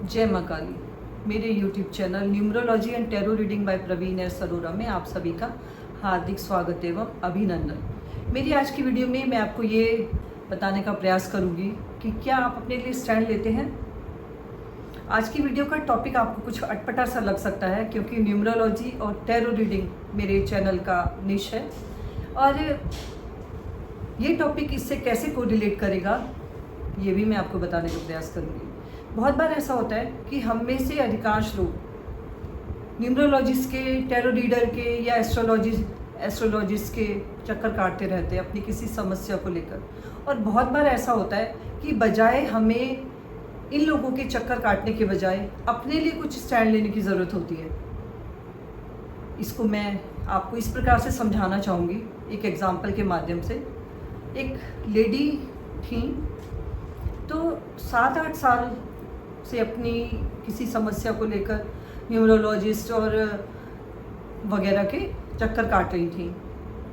जय माँ काली। मेरे YouTube channel numerology and tarot reading by Praveen S Arora में आप सभी का हार्दिक स्वागत एवं अभिनंदन। मेरी आज की वीडियो में मैं आपको ये बताने का प्रयास करूँगी कि क्या आप अपने लिए स्टैंड लेते हैं। आज की वीडियो का टॉपिक आपको कुछ अटपटा सा लग सकता है क्योंकि न्यूमरोलॉजी और टैरो रीडिंग मेरे चैनल का निश है और ये टॉपिक इससे कैसे कोरिलेट करेगा ये भी मैं आपको बताने का प्रयास करूँगी। बहुत बार ऐसा होता है कि हम में से अधिकांश लोग न्यूमरोलॉजिस्ट के, टैरो रीडर के या एस्ट्रोलॉजिस्ट के चक्कर काटते रहते हैं अपनी किसी समस्या को लेकर। और बहुत बार ऐसा होता है कि बजाय हमें इन लोगों के चक्कर काटने के बजाय अपने लिए कुछ स्टैंड लेने की ज़रूरत होती है। इसको मैं आपको इस प्रकार से समझाना चाहूँगी एक एग्जाम्पल के माध्यम से। एक लेडी थी तो 7-8 साल से अपनी किसी समस्या को लेकर न्यूमरोलॉजिस्ट और वगैरह के चक्कर काट रही थी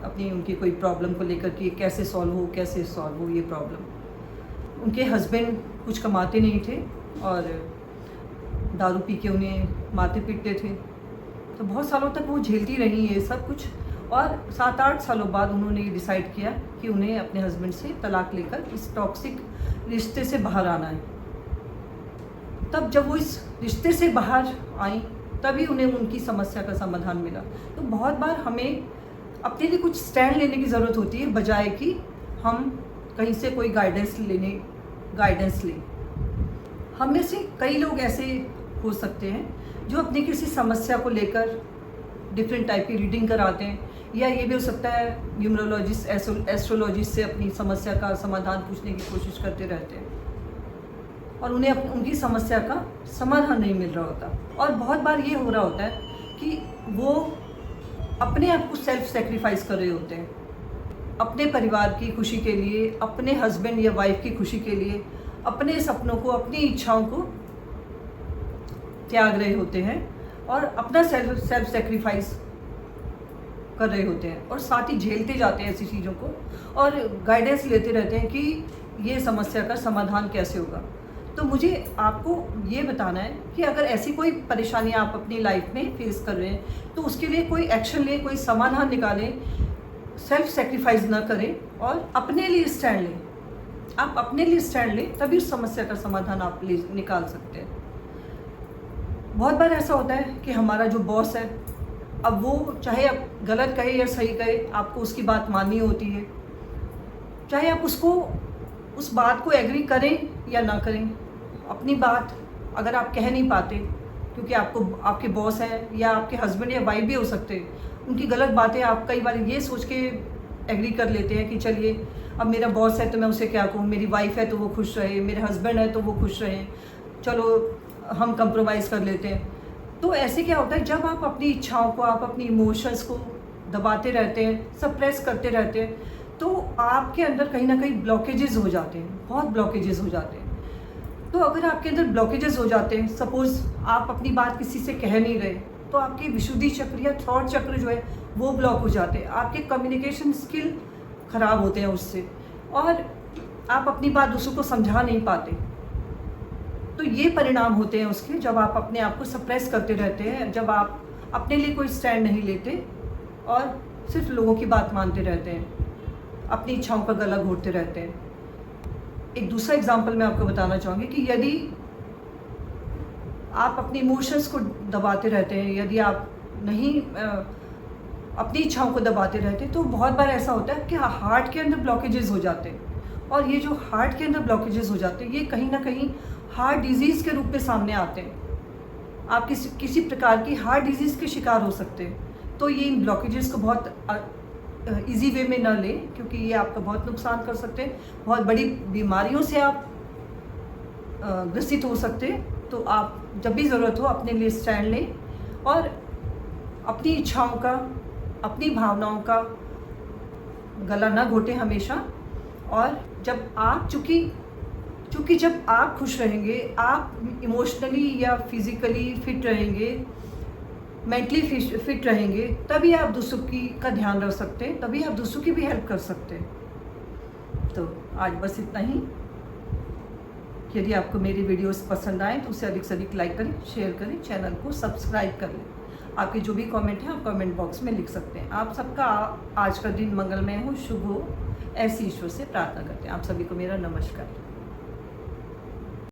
अपनी उनकी कोई प्रॉब्लम को लेकर कि कैसे सॉल्व हो ये प्रॉब्लम। उनके हस्बैंड कुछ कमाते नहीं थे और दारू पी के उन्हें मारते पीटते थे, तो बहुत सालों तक वो झेलती रही ये सब कुछ। और 7-8 सालों बाद उन्होंने ये डिसाइड किया कि उन्हें अपने हस्बैंड से तलाक लेकर इस टॉक्सिक रिश्ते से बाहर आना है। तब जब वो इस रिश्ते से बाहर आई तभी उन्हें उनकी समस्या का समाधान मिला। तो बहुत बार हमें अपने लिए कुछ स्टैंड लेने की ज़रूरत होती है बजाय कि हम कहीं से कोई गाइडेंस लें। हम में से कई लोग ऐसे हो सकते हैं जो अपनी किसी समस्या को लेकर डिफरेंट टाइप की रीडिंग कराते हैं, या ये भी हो सकता है न्यूमरोलॉजिस्ट एस्ट्रोलॉजिस्ट से अपनी समस्या का समाधान पूछने की कोशिश करते रहते हैं और उन्हें उनकी समस्या का समाधान नहीं मिल रहा होता। और बहुत बार ये हो रहा होता है कि वो अपने आप को सेल्फ सेक्रीफाइस कर रहे होते हैं अपने परिवार की खुशी के लिए, अपने हस्बैंड या वाइफ की खुशी के लिए, अपने सपनों को, अपनी इच्छाओं को त्याग रहे होते हैं और अपना सेल्फ सेक्रीफाइस कर रहे होते हैं और साथ ही झेलते जाते हैं ऐसी चीज़ों को और गाइडेंस लेते रहते हैं कि ये समस्या का समाधान कैसे होगा। तो मुझे आपको ये बताना है कि अगर ऐसी कोई परेशानी आप अपनी लाइफ में फेस कर रहे हैं तो उसके लिए कोई एक्शन लें, कोई समाधान निकालें, सेल्फ सेक्रीफाइस ना करें और अपने लिए स्टैंड लें। आप अपने लिए स्टैंड लें तभी उस समस्या का समाधान आप निकाल सकते हैं। बहुत बार ऐसा होता है कि हमारा जो बॉस है, अब वो चाहे आप गलत कहे या सही कहे, आपको उसकी बात माननी होती है, चाहे आप उसको उस बात को एग्री करें या ना करें। अपनी बात अगर आप कह नहीं पाते क्योंकि आपके बॉस हैं या आपके हस्बैंड या वाइफ भी हो सकते हैं, उनकी गलत बातें आप कई बार ये सोच के एग्री कर लेते हैं कि चलिए अब मेरा बॉस है तो मैं उसे क्या कहूँ, मेरी वाइफ है तो वो खुश रहे, मेरे हस्बैंड है तो वो खुश रहें, चलो हम कंप्रोमाइज़ कर लेते हैं। तो ऐसे क्या होता है, जब आप अपनी इच्छाओं को, आप अपनी इमोशंस को दबाते रहते हैं, सप्रेस करते रहते हैं, तो आपके अंदर कहीं ना कहीं ब्लॉकेजेस हो जाते हैं, बहुत ब्लॉकेजेस हो जाते हैं। तो अगर आपके अंदर ब्लॉकेजेस हो जाते हैं, सपोज़ आप अपनी बात किसी से कह नहीं रहे, तो आपकी विशुद्धि चक्र या थॉट चक्र जो है वो ब्लॉक हो जाते हैं, आपके कम्युनिकेशन स्किल ख़राब होते हैं उससे, और आप अपनी बात दूसरों को समझा नहीं पाते। तो ये परिणाम होते हैं उसके, जब आप अपने आप को सप्रेस करते रहते हैं, जब आप अपने लिए कोई स्टैंड नहीं लेते और सिर्फ लोगों की बात मानते रहते हैं, अपनी इच्छाओं का गला घोटते रहते हैं। एक दूसरा एग्जांपल मैं आपको बताना चाहूँगी कि यदि आप अपने इमोशंस को दबाते रहते हैं, यदि आप नहीं अपनी इच्छाओं को दबाते रहते हैं, तो बहुत बार ऐसा होता है कि हार्ट के अंदर ब्लॉकेजेस हो जाते हैं। और ये जो हार्ट के अंदर ब्लॉकेजेस हो जाते हैं, ये कहीं ना कहीं हार्ट डिजीज़ के रूप में सामने आते हैं। आप किसी प्रकार की हार्ट डिजीज़ के शिकार हो सकते हैं। तो ये इन ब्लॉकेजेस को बहुत इजी वे में ना लें क्योंकि ये आपका बहुत नुकसान कर सकते हैं, बहुत बड़ी बीमारियों से आप ग्रसित हो सकते हैं। तो आप जब भी ज़रूरत हो अपने लिए स्टैंड लें और अपनी इच्छाओं का, अपनी भावनाओं का गला ना घोटें हमेशा। और जब आप चूँकि जब आप खुश रहेंगे, आप इमोशनली या फिज़िकली फिट रहेंगे, मेंटली फिट रहेंगे, तभी आप दूसरों का ध्यान रख सकते हैं, तभी आप दूसरों की भी हेल्प कर सकते हैं। तो आज बस इतना ही। यदि आपको मेरी वीडियोस पसंद आए तो उसे अधिक से अधिक लाइक करें, शेयर करें, चैनल को सब्सक्राइब कर लें। आपके जो भी कमेंट हैं आप कमेंट बॉक्स में लिख सकते हैं। आप सबका आज का दिन मंगलमय हो, शुभ हो, ऐसी ईश्वर से प्रार्थना करते हैं। आप सभी को मेरा नमस्कार।